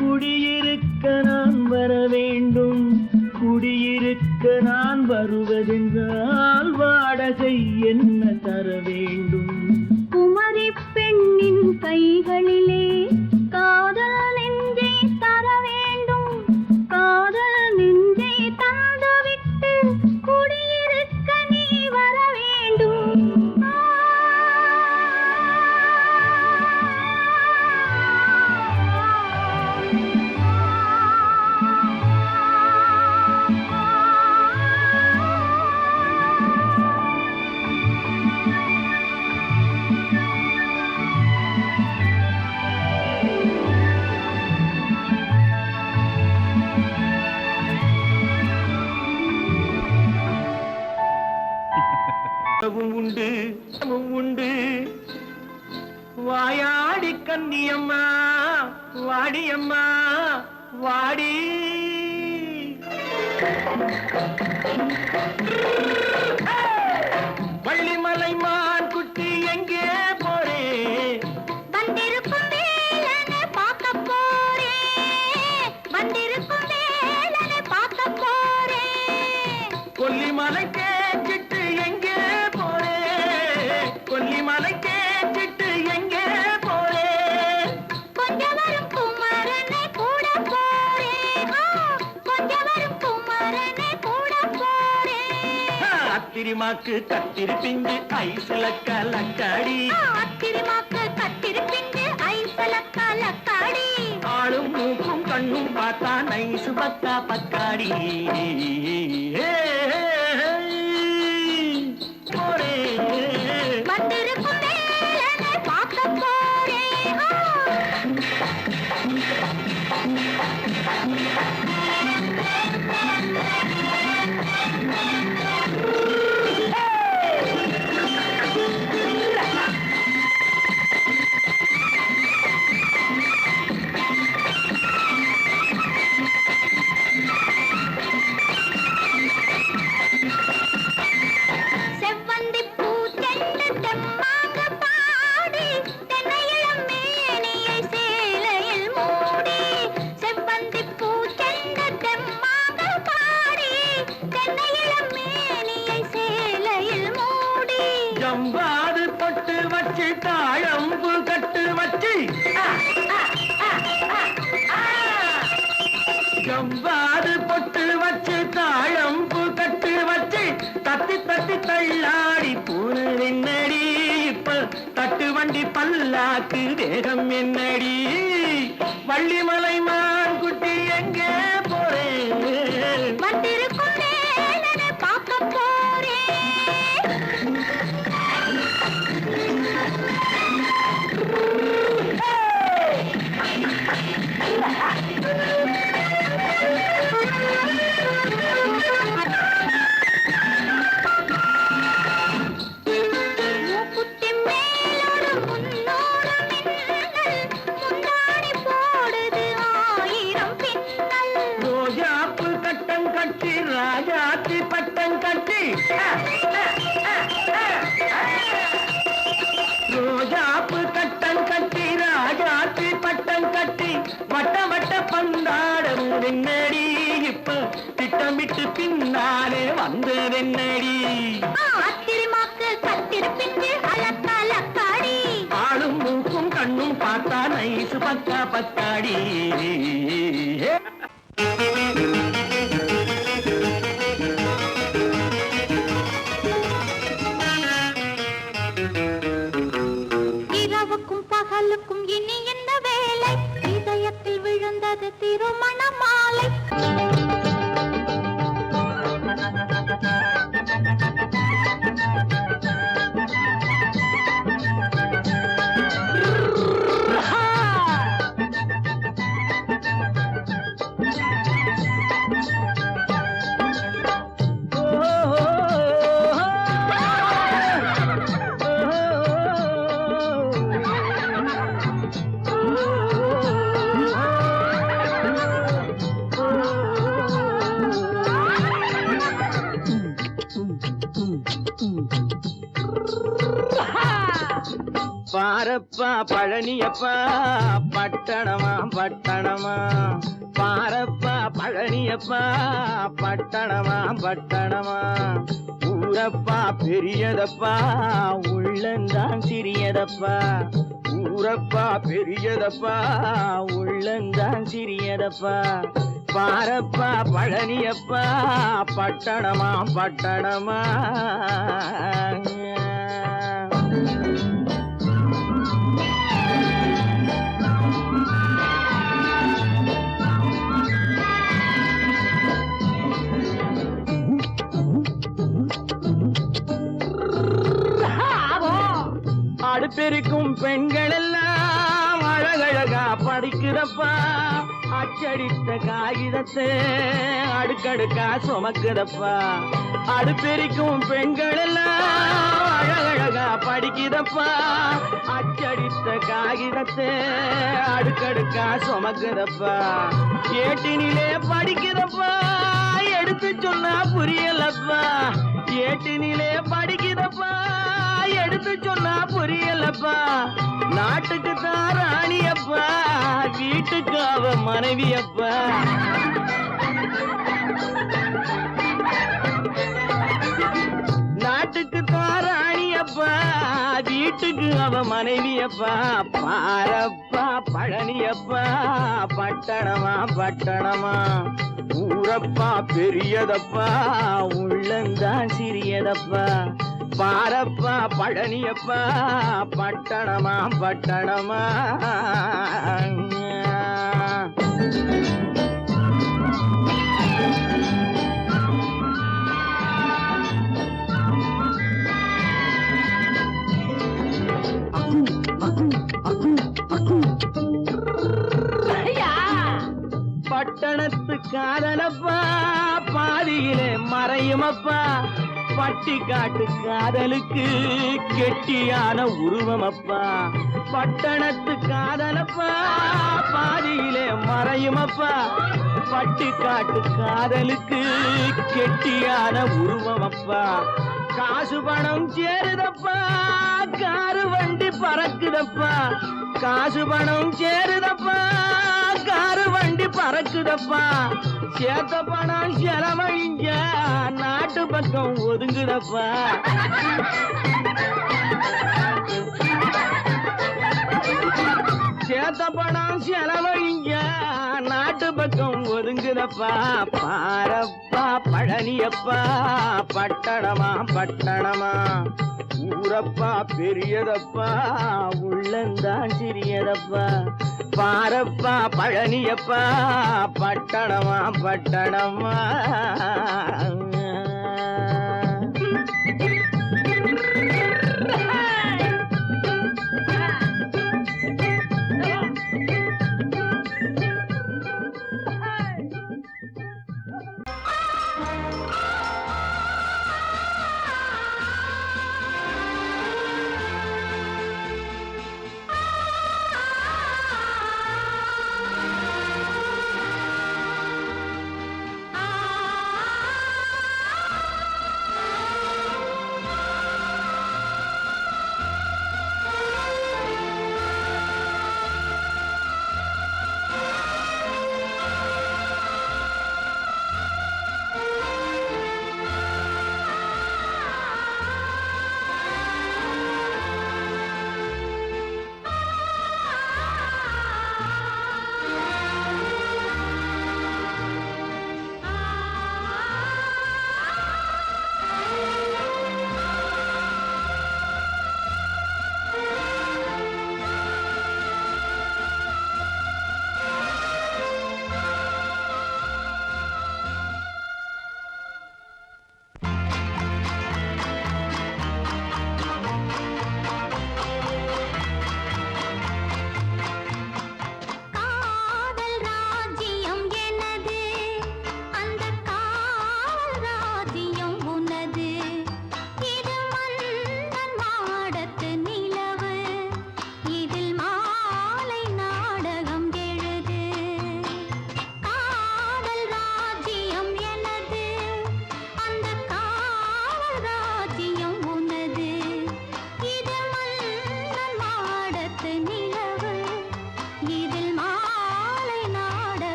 குடியிருக்க நான் வர வேண்டும். குடியிருக்க நான் வருவதென்றால் வாடகை என்ன தர வேண்டும்? குமரி பெண்ணின் கைகளிலே காதல் நெஞ்சை தர வேண்டும். காதல் நெஞ்சை தந்துவிட்டு குடியிருக்க நீ வர வேண்டும். உண்டு உண்டு வாயாடி கன்னியம்மா வாடியம்மா வாடி. வள்ளிமலை மான் குட்டி எங்கே போறே? வந்திருக்கும் வேலனை பார்க்க போறேன். வந்திருக்கும் வேலனை பார்க்க போறேன். கொல்லிமலை கேட்டுட்டு எங்கே போறே? கொல்லிமலை கேட்டுட்டு எங்கே போறே? கொஞ்சம் வரும் குமரனை கூட போறேன். கொஞ்சம் வரும் குமரனை கூட போறேன். அத்திரிமாக்கு கத்திருப்பிஞ்சு ஐசுல கலக்காடி. அத்திரிமாக்கு கத்திருப்பிஞ்சு ஐசுல கலக்காடி. ஆளும் மூக்கும் கண்ணும் பார்த்தா நைசு பத்தா பக்காடி. வந்திருக்கும் வேலனை பார்க்க போறேன். ஜம்பாது பொட்டு வச்சு தாழம்பு கட்டு வச்சு ஜம்பாது பொட்டு வச்சு தாழம்பு கட்டு வச்சு தத்தி தத்தி தள்ளாடி பூனு என்னடி இப்ப தட்டு வண்டி பல்லாக்கு தேகம் என்னடி வள்ளிமலை மான் குட்டி எங்கே போறேன் வந்திருக்கும் வேலனை பார்க்க போறேன். மூக்குத்தி மேலோடு முன்னோடு மின்னல், முந்தாடி போடுது 1000 பின்னல். ரோஜாப்பு கட்டம் கட்டி ராஜாத்தி பட்டம் கட்டி ரோஜாப்பு கட்டம் கட்டி ராஜாத்தி பட்டம் கட்டி வட்ட வட்ட பந்தாடம் வெண்ணடி இப்ப திட்டமிட்டு பின்னாலே வந்ததென்னடி ஆத்திரமாக்கு கத்திருப்பின்று அலக்காடி ஆளும் மூக்கும் கண்ணும் பார்த்தா நைசு பக்கா பத்தாடி இரவுக்கும் பகலுக்கும் இனி என்ன வேலை, இதயத்தில் விழுந்தது திருமண மாலை. பாரப்பா பழனியப்பா பட்டணமா பட்டணமா பாரப்பா பழனியப்பா பட்டணமா பட்டணமா ஊரப்பா பெரியதப்பா உள்ளந்தான் சிறியதப்பா ஊரப்பா பெரியதப்பா உள்ளந்தான் சிறியதப்பா பாரப்பா பழனியப்பா பட்டணமா பட்டணமா அடுப்பெருக்கும் பெண்கள் எல்லாம் அழகழகா படிக்குதப்பா அச்சடித்த காகிதத்தை அடுக்கடுக்கா சுமக்குதப்பா அடுப்பெருக்கும் பெண்கள் எல்லாம் அழகழகா படிக்குதப்பா அச்சடித்த காகிதத்தை அடுக்கடுக்கா சுமக்குதப்பா ஏட்டினிலே படிக்குதப்பா எடுத்து சொன்னா புரியலப்பா ஏட்டினிலே படிக்குதப்பா எடுத்து சொன்னா புரியலப்பா நாட்டுக்கு தான் ராணியப்பா வீட்டுக்கு அவ மனைவியப்பா நாட்டுக்கு தான் ராணியப்பா வீட்டுக்கு அவ மனைவியப்பா பாரப்பா பழனியப்பா பட்டணமா பட்டணமா ஊரப்பா பெரியதப்பா உள்ளந்தான் சிறியதப்பா பாரப்பா பழனியப்பா பட்டணமா பட்டணமா பட்டணத்து காதலப்பா பாதியிலே மறையுமப்பா பட்டி காட்டு காதலுக்கு கெட்டியான உருவமப்பா பட்டணத்து காதலப்பா பாதியிலே மறையுமப்பா பட்டி காட்டு காதலுக்கு கெட்டியான உருவமப்பா காசு பணம் சேருதப்பா காரு வண்டி பறக்குதப்பா காசு பணம் சேருதப்பா காரு வண்டி பறக்குதப்பா சேத்த பணம் செலவழிஞ்ச நாட்டு பக்கம் ஒதுங்குதப்பா சேத்த பணம் செலவழிஞ்ச நாட்டு பக்கம் ஒதுங்குதப்பா பாரப்பா பழனியப்பா பட்டணமா பட்டணமா ஊரப்பா பெரியதப்பா உள்ளந்தான் சிறியதப்பா பாரப்பா பழனியப்பா பட்டணமா பட்டணமா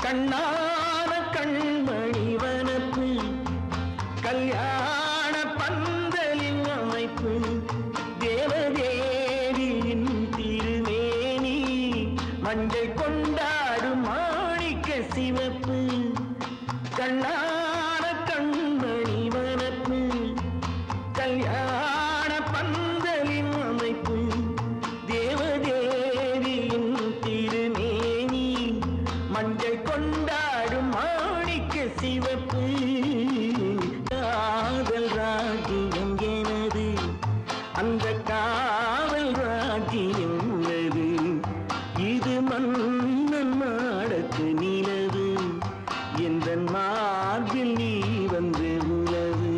கண்ணான கண்மணி வனப்பு கல்யாண பந்தலின் அமைப்பு தேவதேவியின் திருமேனி மஞ்சள் கொண்டாடும் மாணிக்க சிவப்பு கண்ணான கண்மணி வனப்பு கல்யாண பந்தலின் அமைப்பு தேவதேவியின் திருமேனி மஞ்சள் கொண்டாடும் மாணிக்க சிவப்பு காதல் ராஜ்யம் எனது அந்த காவல் ராஜ்யம் உள்ளது இது மன்னன் மாடத்து நிலவு எந்த மார்பில் நீ வந்து உலவு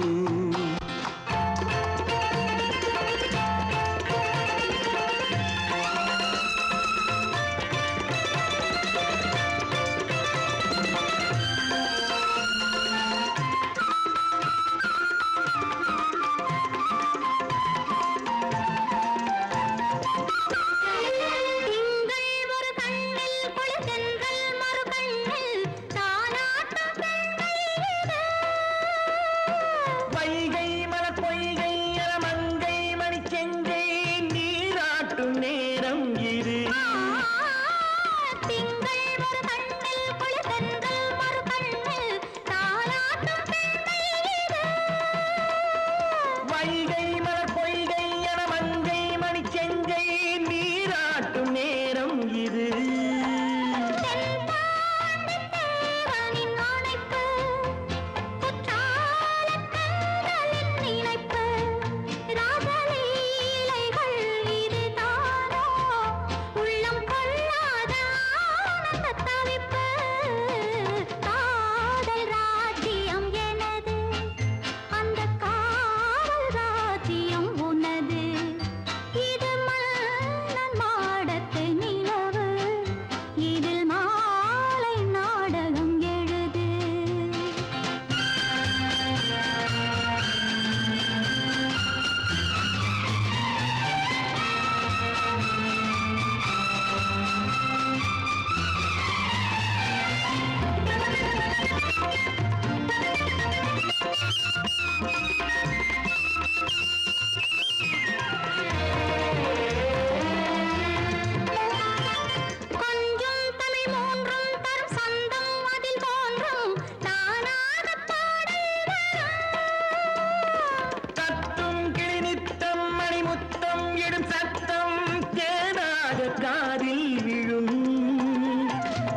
தேனிடும் சத்தம் தேனாக காதில் விழும்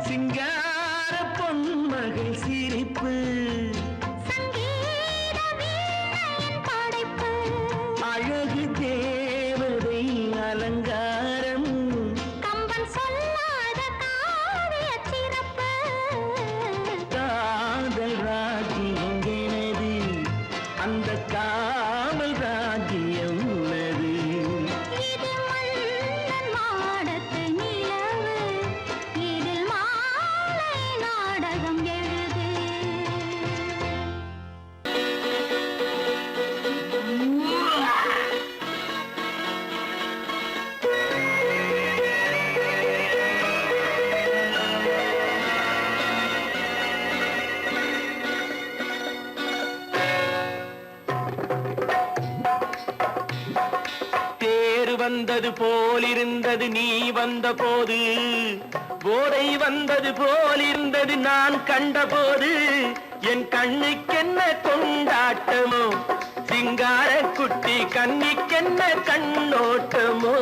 சிங்கார பொன்மகள் சிரிப்பு சங்கீத வீணையின் படைப்பு அழகு தேவதை அலங்காரம் கம்பன் சொல்லாத காவிய சிறப்பு காதல் ராஜ்யம் எனது அந்த காவல் ராஜ்யம் உள்ளது இது மன்னன் மாடத்து நிலவு இதில் மாலை நாடகம் எழுது தேர் வந்தது போலிருந்தது நீ வந்த போது போதை வந்தது போலிருந்தது நான் கண்டபோது என் கண்ணுக்கென்ன கொண்டாட்டமோ சிங்கார குட்டி கண்ணிக்கென்ன கண்ணோட்டமோ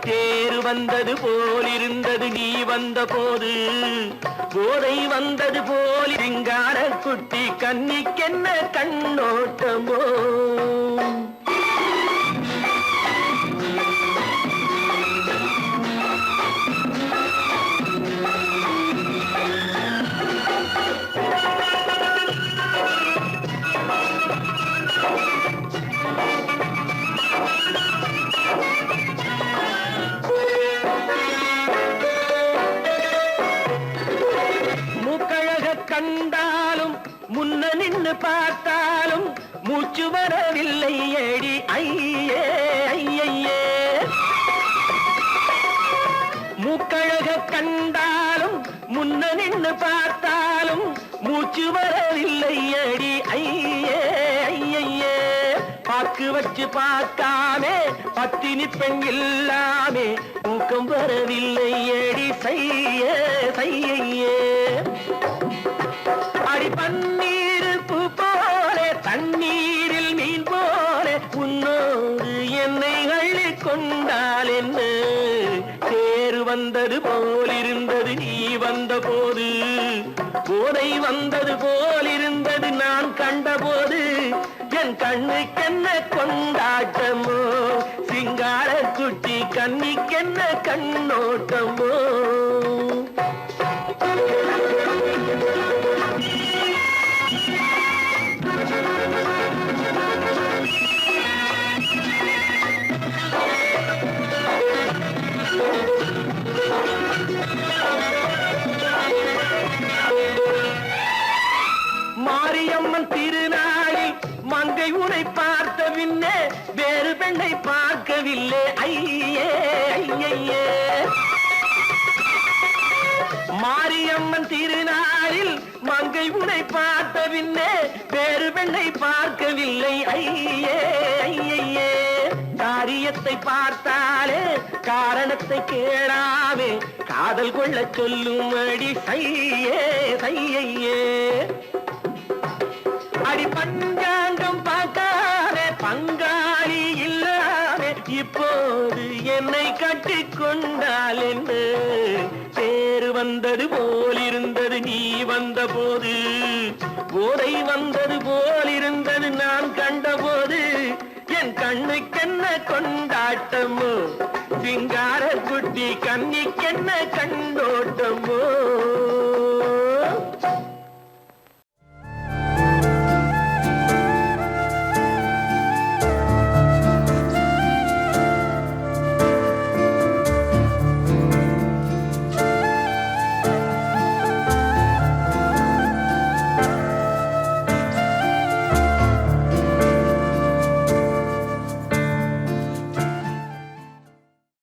தேர் வந்தது போலிருந்தது நீ வந்த போது போதை வந்தது போல் சிங்கார குட்டி கண்ணிக்கென்ன கண்ணோட்டமோ மூக்கழக கண்டாலும் முன்ன நின்னு பார்த்தாலும் மூச்சு வரவில்லை ஏடி ஐயே ஐயே மூக்கழக கண்டாலும் முன்ன நின்னு பார்த்தாலும் மூச்சு வரவில்லை ஏடி ஐயே ஐயே பாக்கு வச்சு பார்க்காமே பத்தினி பெண் இல்லாமே தூக்கம் வரவில்லை ஏடி செய்ய செய்யே அடி பன்னீர் பூ போல தண்ணீரில் மீன் போல உன்னோடு என்னை அள்ளி கொண்டால் என்ன தேர் வந்தது போலிருந்தது நீ வந்த போது போதை வந்தது போலிருந்தது நான் கண்டபோது என் கண்ணுக்கென்ன கொண்டாட்டமோ சிங்கார குட்டி கண்ணிக்கென்ன கண்ணோட்டமோ மாரியம்மன் திருநாளில் மங்கை உனை பார்த்த பின்னே வேறு பெண்ணை பார்க்கவில்லை ஐயே ஐயே மாரியம்மன் திருநாளில் மங்கை உனை பார்த்த பின்னே வேறு பெண்ணை பார்க்கவில்லை ஐயே ஐயே காரியத்தை பார்த்தாலே காரணத்தை கேளாமே காதல் கொள்ள சொல்லும்படி செய்யே செய்யே அடி பஞ்சாங்கம் பார்க்காதே பங்காளி இல்லாமே இப்போது என்னை கட்டிக் கொண்டால் என்ன தேர் வந்தது போலிருந்தது நீ வந்த போது போதை வந்தது போலிருந்தது நான் கண்டபோது என் கண்ணுக்கென்ன கொண்டாட்டமோ சிங்கார குட்டி கண்ணிக்கென்ன கண்ணோட்டமோ